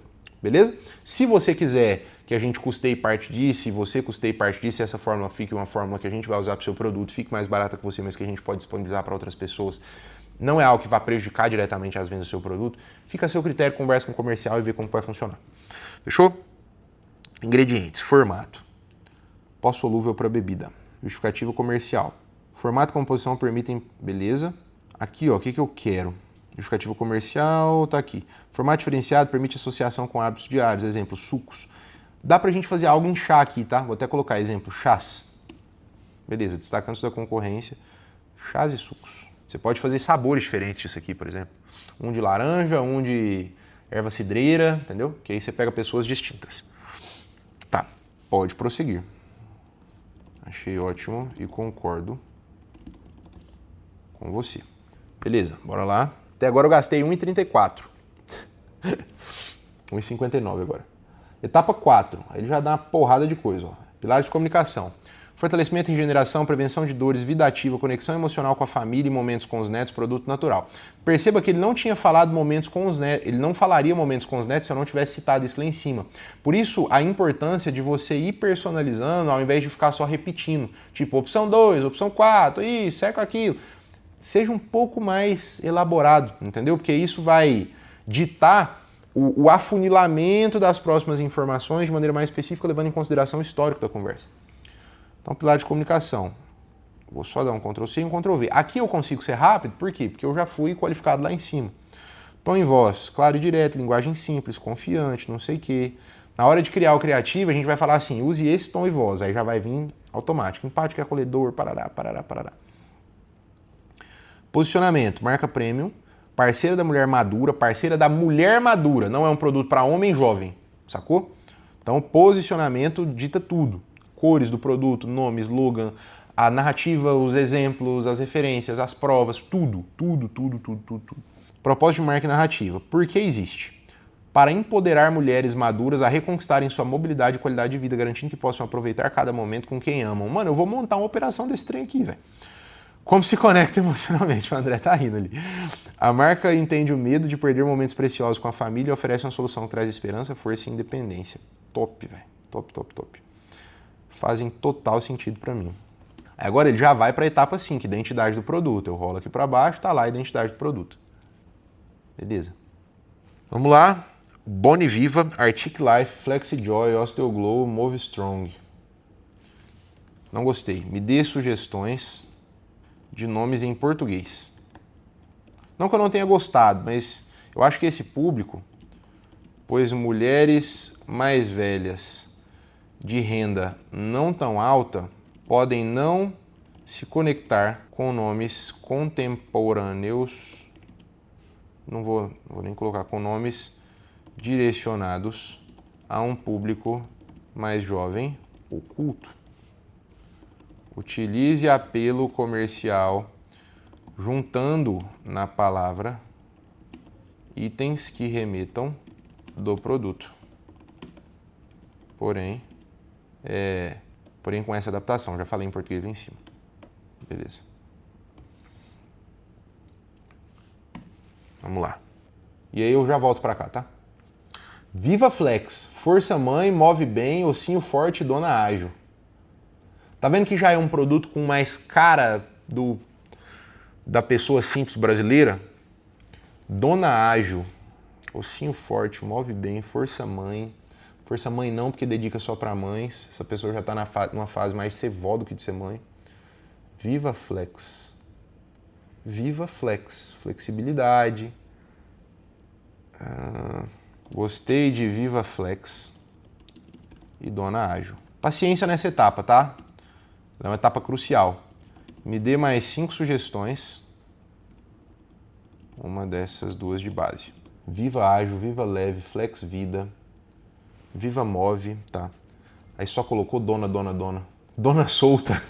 Beleza? Se você quiser que a gente custeie parte disso, e você custeie parte disso, e essa fórmula fique uma fórmula que a gente vai usar para o seu produto, fique mais barata que você, mas que a gente pode disponibilizar para outras pessoas, não é algo que vai prejudicar diretamente as vendas do seu produto, fica a seu critério, conversa com o comercial e vê como vai funcionar. Fechou? Ingredientes, formato. Pó solúvel para bebida. Justificativa comercial. Formato e composição permitem... Beleza. Aqui, ó, o que eu quero? Justificativa comercial, tá aqui. Formato diferenciado permite associação com hábitos diários. Exemplo, sucos. Dá pra gente fazer algo em chá aqui, tá? Vou até colocar exemplo, chás. Beleza, destacando isso da concorrência. Chás e sucos. Você pode fazer sabores diferentes disso aqui, por exemplo. Um de laranja, um de erva cidreira, entendeu? Que aí você pega pessoas distintas. Tá, pode prosseguir. Achei ótimo e concordo com você. Beleza, bora lá. Até agora eu gastei 1,34. 1,59 agora. Etapa 4. Aí ele já dá uma porrada de coisa. Ó. Pilar de comunicação. Fortalecimento e regeneração, prevenção de dores, vida ativa, conexão emocional com a família e momentos com os netos, produto natural. Perceba que ele não tinha falado momentos com os netos, ele não falaria momentos com os netos se eu não tivesse citado isso lá em cima. Por isso, a importância de você ir personalizando ao invés de ficar só repetindo. Tipo, opção 2, opção 4, isso, é com aquilo. Seja um pouco mais elaborado, entendeu? Porque isso vai ditar o afunilamento das próximas informações de maneira mais específica, levando em consideração o histórico da conversa. Então, pilar de comunicação. Vou só dar um Ctrl+C e um Ctrl+V. Aqui eu consigo ser rápido, por quê? Porque eu já fui qualificado lá em cima. Tom em voz, claro e direto, linguagem simples, confiante, não sei o quê. Na hora de criar o criativo, a gente vai falar assim, use esse tom e voz, aí já vai vir automático. Empático e acolhedor, parará, parará, parará. Posicionamento, marca premium, parceira da mulher madura, não é um produto para homem jovem, sacou? Então, posicionamento dita tudo. Cores do produto, nome, slogan, a narrativa, os exemplos, as referências, as provas, tudo. Propósito de marca e narrativa. Por que existe? Para empoderar mulheres maduras a reconquistarem sua mobilidade e qualidade de vida, garantindo que possam aproveitar cada momento com quem amam. Mano, eu vou montar uma operação desse trem aqui, velho. Como se conecta emocionalmente? O André tá rindo ali. A marca entende o medo de perder momentos preciosos com a família e oferece uma solução que traz esperança, força e independência. Top, velho. Top. Fazem total sentido para mim. Agora ele já vai para a etapa 5, identidade do produto. Eu rolo aqui para baixo, tá lá a identidade do produto. Beleza. Vamos lá. Boniviva, Arctic Life, FlexiJoy, Osteoglow, Move Strong. Não gostei. Me dê sugestões de nomes em português. Não que eu não tenha gostado, mas eu acho que esse público, pois mulheres mais velhas de renda não tão alta podem não se conectar com nomes contemporâneos, não vou nem colocar, com nomes direcionados a um público mais jovem ou culto. Utilize apelo comercial juntando na palavra itens que remetam do produto. Porém com essa adaptação, já falei em português em cima. Beleza. Vamos lá. E aí eu já volto para cá, tá? Viva Flex, força mãe, move bem, ossinho forte, dona ágil. Tá vendo que já é um produto com mais cara da pessoa simples brasileira? Dona ágil, ossinho forte, move bem, força mãe. Força mãe não, porque dedica só para mães. Essa pessoa já está numa fase mais de ser vó do que de ser mãe. Viva Flex. Viva Flex. Flexibilidade. Gostei de Viva Flex e Dona Ágil. Paciência nessa etapa, tá? É uma etapa crucial. Me dê mais 5 sugestões. Uma dessas duas de base. Viva Ágil, Viva Leve, Flex Vida, Viva Move, tá? Aí só colocou Dona Solta.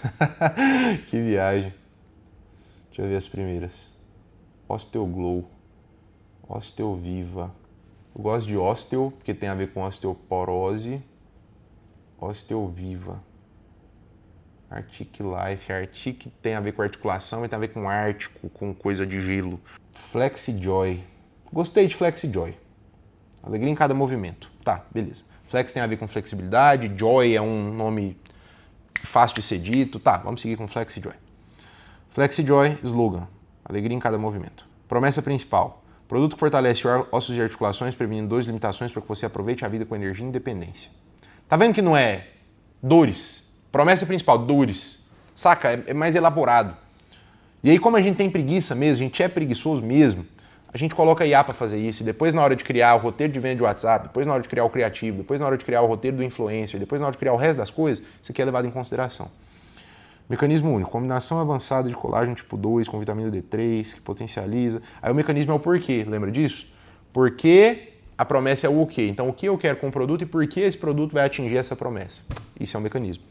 Que viagem. Deixa eu ver as primeiras. Osteoglow, Osteoviva. Eu gosto de Osteo, porque tem a ver com osteoporose. Osteoviva. Arctic Life. Arctic tem a ver com articulação e tem a ver com ártico, com coisa de gelo. FlexiJoy. Gostei de FlexiJoy. Alegria em cada movimento. Tá, beleza. Flex tem a ver com flexibilidade. Joy é um nome fácil de ser dito. Tá, vamos seguir com FlexiJoy. FlexiJoy, slogan. Alegria em cada movimento. Promessa principal. Produto que fortalece ossos e articulações, prevenindo dores e limitações para que você aproveite a vida com energia e independência. Tá vendo que não é dores? Promessa principal, dores. Saca? É mais elaborado. E aí, como a gente tem preguiça mesmo, a gente é preguiçoso mesmo, a gente coloca IA para fazer isso. E depois, na hora de criar o roteiro de venda de WhatsApp, depois na hora de criar o criativo, depois na hora de criar o roteiro do influencer, depois na hora de criar o resto das coisas, isso aqui é levado em consideração. Mecanismo único, combinação avançada de colágeno tipo 2 com vitamina D3, que potencializa. Aí o mecanismo é o porquê, lembra disso? Porque a promessa é o quê? Então o que eu quero com o produto e por que esse produto vai atingir essa promessa. Isso é um mecanismo.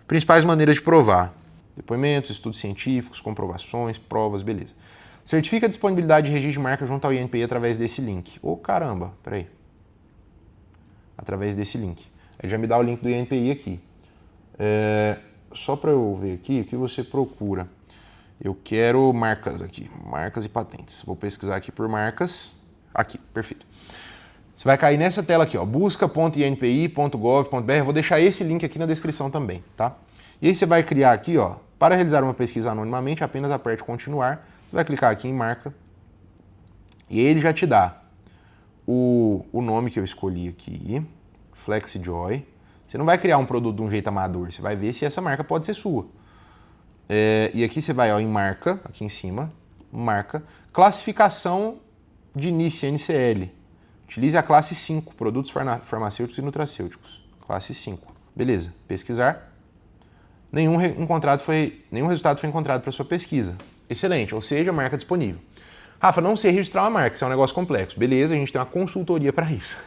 Principais maneiras de provar. Depoimentos, estudos científicos, comprovações, provas, beleza. Certifica a disponibilidade de registro de marca junto ao INPI através desse link. Ô caramba, peraí. Através desse link. Aí já me dá o link do INPI aqui. Só para eu ver aqui, o que você procura? Eu quero marcas aqui, marcas e patentes. Vou pesquisar aqui por marcas. Aqui, perfeito. Você vai cair nessa tela aqui, ó, busca.inpi.gov.br. Vou deixar esse link aqui na descrição também, tá? E aí você vai criar aqui, ó, para realizar uma pesquisa anonimamente, apenas aperte continuar. Você vai clicar aqui em marca e ele já te dá o nome que eu escolhi aqui, FlexiJoy. Você não vai criar um produto de um jeito amador, você vai ver se essa marca pode ser sua. E aqui você vai, ó, em marca, aqui em cima, marca, classificação de NICE, NCL. Utilize a classe 5, produtos farmacêuticos e nutracêuticos. Classe 5. Beleza, pesquisar. Nenhum resultado foi encontrado para sua pesquisa. Excelente, ou seja, marca disponível. Rafa, não sei registrar uma marca, isso é um negócio complexo. Beleza, a gente tem uma consultoria para isso.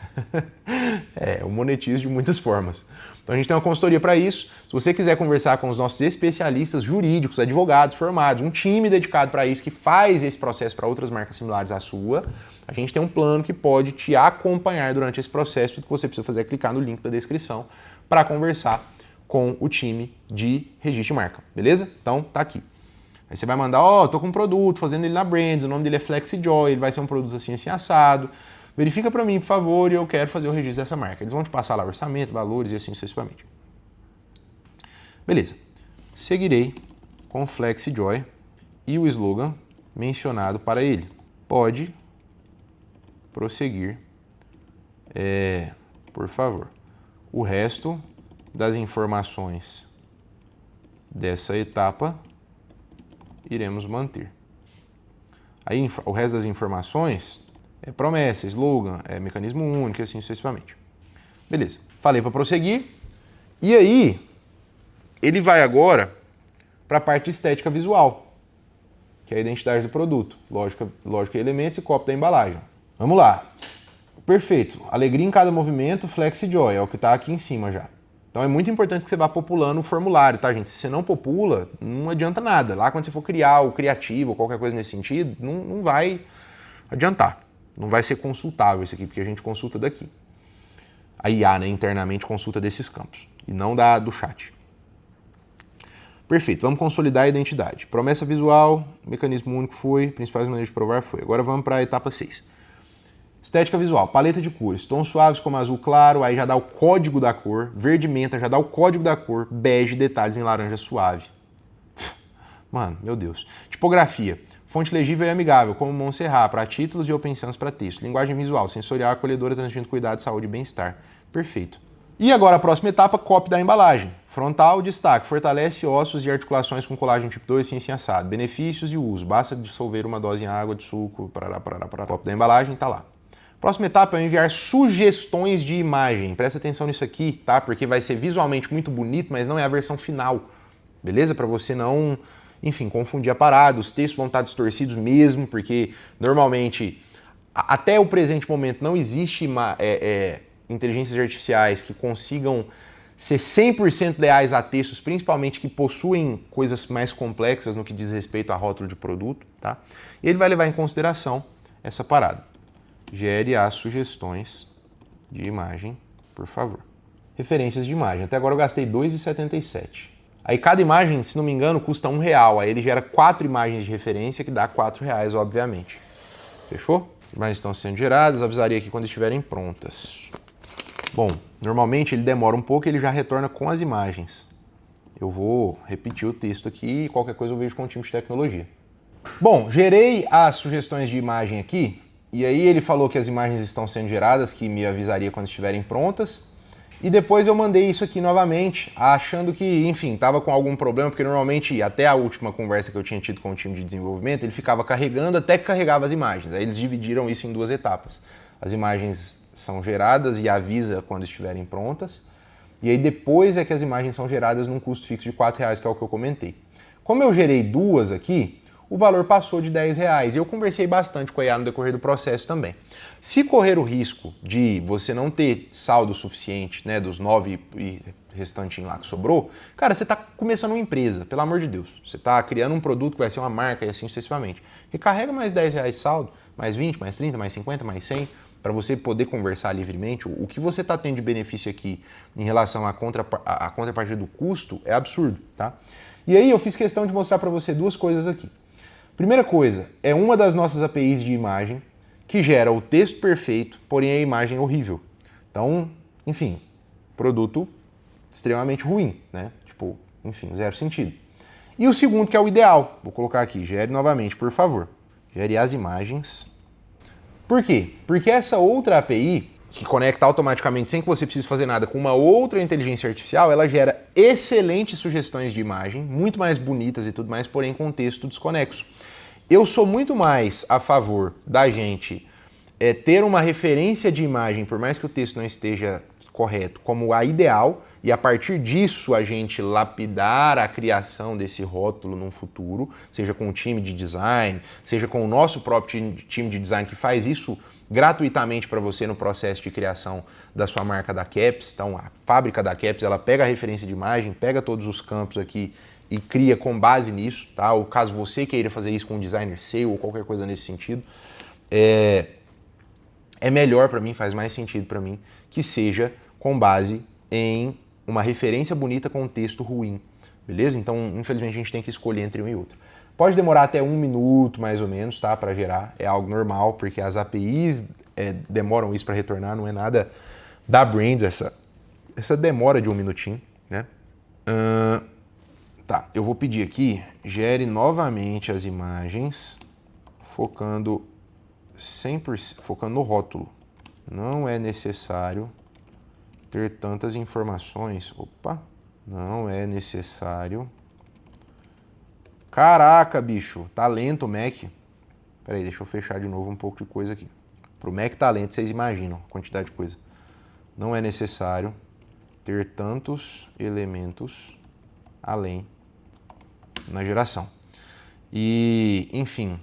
Eu monetizo de muitas formas. Então a gente tem uma consultoria para isso. Se você quiser conversar com os nossos especialistas jurídicos, advogados formados, um time dedicado para isso que faz esse processo para outras marcas similares à sua, a gente tem um plano que pode te acompanhar durante esse processo. Tudo que você precisa fazer é clicar no link da descrição para conversar com o time de registro de marca. Beleza? Então tá aqui. Aí você vai mandar, tô com um produto, fazendo ele na Brands, o nome dele é FlexiJoy, ele vai ser um produto assim, assim, assado. Verifica para mim, por favor, e eu quero fazer o registro dessa marca. Eles vão te passar lá orçamento, valores e assim sucessivamente. Beleza. Seguirei com o FlexiJoy e o slogan mencionado para ele. Pode prosseguir, por favor. O resto das informações dessa etapa iremos manter. Aí o resto das informações é promessa, slogan, é mecanismo único e assim sucessivamente. Beleza, falei para prosseguir. E aí, ele vai agora para a parte estética visual, que é a identidade do produto, lógica e elementos e copo da embalagem. Vamos lá. Perfeito. Alegria em cada movimento, FlexiJoy, é o que está aqui em cima já. Então é muito importante que você vá populando o formulário, tá, gente? Se você não popula, não adianta nada. Lá quando você for criar o criativo ou qualquer coisa nesse sentido, não vai adiantar. Não vai ser consultável isso aqui, porque a gente consulta daqui. A IA, né, internamente consulta desses campos, e não do chat. Perfeito, vamos consolidar a identidade. Promessa visual, mecanismo único foi, principais maneiras de provar foi. Agora vamos para a etapa 6. Estética visual, paleta de cores, tons suaves como azul claro, aí já dá o código da cor, verde menta já dá o código da cor, bege, detalhes em laranja suave. Mano, meu Deus. Tipografia, fonte legível e amigável, como Montserrat, para títulos e Open Sans para texto. Linguagem visual, sensorial, acolhedora, transmitindo cuidado, saúde e bem-estar. Perfeito. E agora a próxima etapa, copy da embalagem. Frontal, destaque, fortalece ossos e articulações com colágeno tipo 2, assim assado. Benefícios e uso, basta dissolver uma dose em água de suco, copy da embalagem, tá lá. Próxima etapa é enviar sugestões de imagem. Presta atenção nisso aqui, tá? Porque vai ser visualmente muito bonito, mas não é a versão final. Beleza? Para você não, enfim, confundir a parada. Os textos vão estar distorcidos mesmo, porque normalmente, até o presente momento, não existe inteligências artificiais que consigam ser 100% leais a textos, principalmente que possuem coisas mais complexas no que diz respeito a rótulo de produto, tá? E ele vai levar em consideração essa parada. Gere as sugestões de imagem, por favor. Referências de imagem. Até agora eu gastei R$ 2,77. Aí cada imagem, se não me engano, custa R$1. Aí ele gera 4 imagens de referência, que dá R$4, obviamente. Fechou? As imagens estão sendo geradas, avisaria aqui quando estiverem prontas. Bom, normalmente ele demora um pouco e ele já retorna com as imagens. Eu vou repetir o texto aqui e qualquer coisa eu vejo com o time de tecnologia. Bom, gerei as sugestões de imagem aqui. E aí ele falou que as imagens estão sendo geradas, que me avisaria quando estiverem prontas. E depois eu mandei isso aqui novamente, achando que, enfim, estava com algum problema, porque normalmente, até a última conversa que eu tinha tido com o time de desenvolvimento, ele ficava carregando até que carregava as imagens. Aí eles dividiram isso em 2 etapas. As imagens são geradas e avisa quando estiverem prontas. E aí depois é que as imagens são geradas num custo fixo de R$4, que é o que eu comentei. Como eu gerei 2 aqui, o valor passou de R$10 e eu conversei bastante com a IA no decorrer do processo também. Se correr o risco de você não ter saldo suficiente, né, dos 9 e restantinho lá que sobrou, cara, você está começando uma empresa, pelo amor de Deus. Você está criando um produto que vai ser uma marca e assim sucessivamente. Recarrega mais R$10 de saldo, mais 20, mais 30, mais 50, mais 100, para você poder conversar livremente. O que você está tendo de benefício aqui em relação à contrapartida do custo é absurdo, tá? E aí eu fiz questão de mostrar para você 2 coisas aqui. Primeira coisa, é uma das nossas APIs de imagem que gera o texto perfeito, porém a imagem horrível. Então, enfim, produto extremamente ruim, né? Tipo, enfim, zero sentido. E o segundo, que é o ideal, vou colocar aqui, gere novamente, por favor. Gere as imagens. Por quê? Porque essa outra API, que conecta automaticamente, sem que você precise fazer nada, com uma outra inteligência artificial, ela gera excelentes sugestões de imagem, muito mais bonitas e tudo mais, porém com texto desconexo. Eu sou muito mais a favor da gente ter uma referência de imagem, por mais que o texto não esteja correto, como a ideal, e a partir disso a gente lapidar a criação desse rótulo no futuro, seja com o time de design, seja com o nosso próprio time de design que faz isso gratuitamente para você no processo de criação da sua marca da Caps. Então a fábrica da Caps, ela pega a referência de imagem, pega todos os campos aqui e cria com base nisso, tá? Ou caso você queira fazer isso com um designer seu ou qualquer coisa nesse sentido, é melhor para mim, faz mais sentido para mim que seja com base em uma referência bonita com um texto ruim, beleza? Então, infelizmente, a gente tem que escolher entre um e outro. Pode demorar até 1 minuto, mais ou menos, tá? Para gerar, é algo normal, porque as APIs demoram isso para retornar, não é nada da Brains, essa demora de 1 minutinho, né? Tá, eu vou pedir aqui, gere novamente as imagens, focando 100%, focando no rótulo. Não é necessário ter tantas informações. Opa, não é necessário. Caraca, bicho, tá lento o Mac. Peraí, deixa eu fechar de novo um pouco de coisa aqui. Pro Mac tá lento, vocês imaginam a quantidade de coisa. Não é necessário ter tantos elementos além na geração. E, enfim,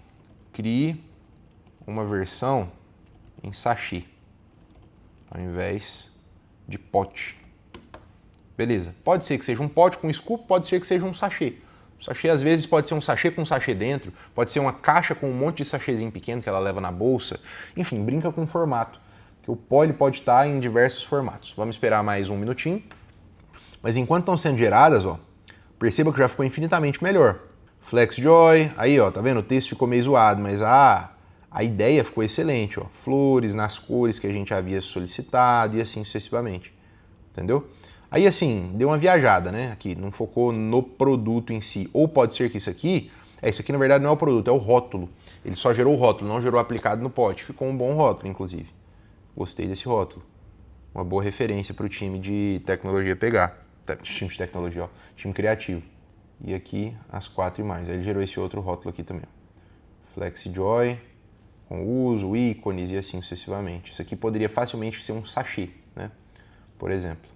crie uma versão em sachê, ao invés de pote. Beleza. Pode ser que seja um pote com scoop, pode ser que seja um sachê. O sachê, às vezes, pode ser um sachê com sachê dentro, pode ser uma caixa com um monte de sachêzinho pequeno que ela leva na bolsa. Enfim, brinca com o formato, que o poly pode estar em diversos formatos. Vamos esperar mais 1 minutinho. Mas enquanto estão sendo geradas, ó, perceba que já ficou infinitamente melhor. FlexJoy, aí ó, tá vendo? O texto ficou meio zoado, mas a ideia ficou excelente, ó. Flores nas cores que a gente havia solicitado e assim sucessivamente. Entendeu? Aí assim, deu uma viajada, né? Aqui, não focou no produto em si. Ou pode ser que isso aqui na verdade não é o produto, é o rótulo. Ele só gerou o rótulo, não gerou aplicado no pote. Ficou um bom rótulo, inclusive. Gostei desse rótulo. Uma boa referência para o time de tecnologia pegar. Time de tecnologia, ó. Time criativo. E aqui as 4 imagens. Aí ele gerou esse outro rótulo aqui também. FlexiJoy com uso, ícones e assim sucessivamente. Isso aqui poderia facilmente ser um sachê, né? Por exemplo.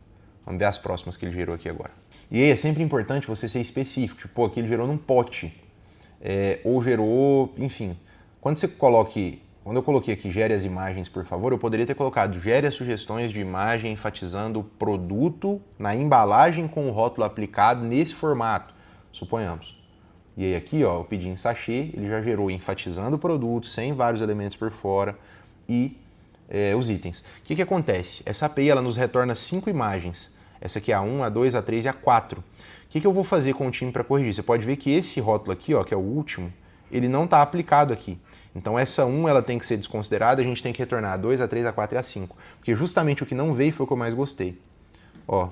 Vamos ver as próximas que ele gerou aqui agora. E aí é sempre importante você ser específico. Tipo, pô, aqui ele gerou num pote. Ou gerou, enfim. Quando eu coloquei aqui gere as imagens, por favor, eu poderia ter colocado gere as sugestões de imagem enfatizando o produto na embalagem com o rótulo aplicado nesse formato, suponhamos. E aí aqui, ó, eu pedi em sachê, ele já gerou enfatizando o produto, sem vários elementos por fora e os itens. O que acontece? Essa API ela nos retorna 5 imagens. Essa aqui é a 1, a 2, a 3 e a 4. O que eu vou fazer com o time para corrigir? Você pode ver que esse rótulo aqui, ó, que é o último, ele não está aplicado aqui. Então essa 1 ela tem que ser desconsiderada, a gente tem que retornar a 2, a 3, a 4 e a 5. Porque justamente o que não veio foi o que eu mais gostei. Ó,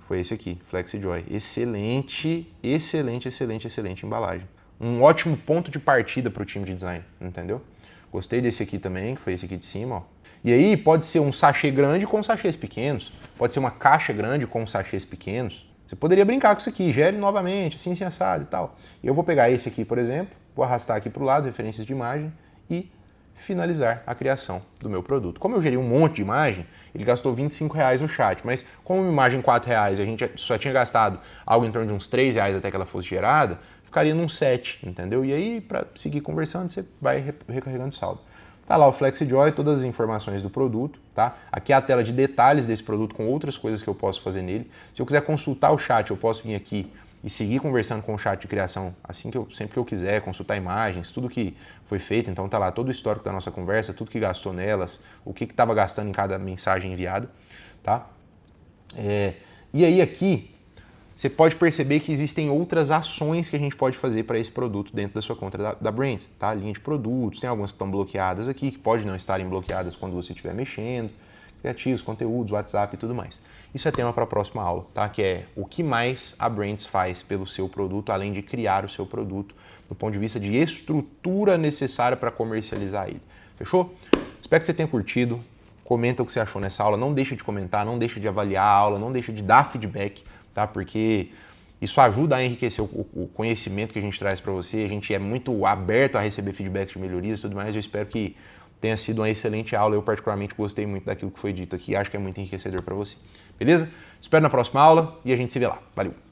foi esse aqui, FlexiJoy. Excelente, excelente, excelente, excelente embalagem. Um ótimo ponto de partida para o time de design, entendeu? Gostei desse aqui também, que foi esse aqui de cima, ó. E aí pode ser um sachê grande com sachês pequenos, pode ser uma caixa grande com sachês pequenos. Você poderia brincar com isso aqui, gere novamente, assim, assado e tal. E eu vou pegar esse aqui, por exemplo, vou arrastar aqui para o lado, referências de imagem, e finalizar a criação do meu produto. Como eu gerei um monte de imagem, ele gastou R$25 no chat, mas como uma imagem R$4 e a gente só tinha gastado algo em torno de uns R$3 até que ela fosse gerada, ficaria num 7, entendeu? E aí, para seguir conversando, você vai recarregando o saldo. Tá lá o FlexiJoy, todas as informações do produto, tá? Aqui é a tela de detalhes desse produto com outras coisas que eu posso fazer nele. Se eu quiser consultar o chat, eu posso vir aqui e seguir conversando com o chat de criação sempre que eu quiser, consultar imagens, tudo que foi feito. Então tá lá todo o histórico da nossa conversa, tudo que gastou nelas, o que estava gastando em cada mensagem enviada, tá? E aí aqui você pode perceber que existem outras ações que a gente pode fazer para esse produto dentro da sua conta da Brands, tá? Linha de produtos, tem algumas que estão bloqueadas aqui, que podem não estarem bloqueadas quando você estiver mexendo, criativos, conteúdos, WhatsApp e tudo mais. Isso é tema para a próxima aula, tá? Que é o que mais a Brands faz pelo seu produto, além de criar o seu produto, do ponto de vista de estrutura necessária para comercializar ele. Fechou? Espero que você tenha curtido. Comenta o que você achou nessa aula. Não deixa de comentar, não deixa de avaliar a aula, não deixa de dar feedback, tá? Porque isso ajuda a enriquecer o conhecimento que a gente traz para você. A gente é muito aberto a receber feedback de melhorias e tudo mais. Eu espero que tenha sido uma excelente aula. Eu particularmente gostei muito daquilo que foi dito aqui. Acho que é muito enriquecedor para você. Beleza? Espero na próxima aula e a gente se vê lá. Valeu!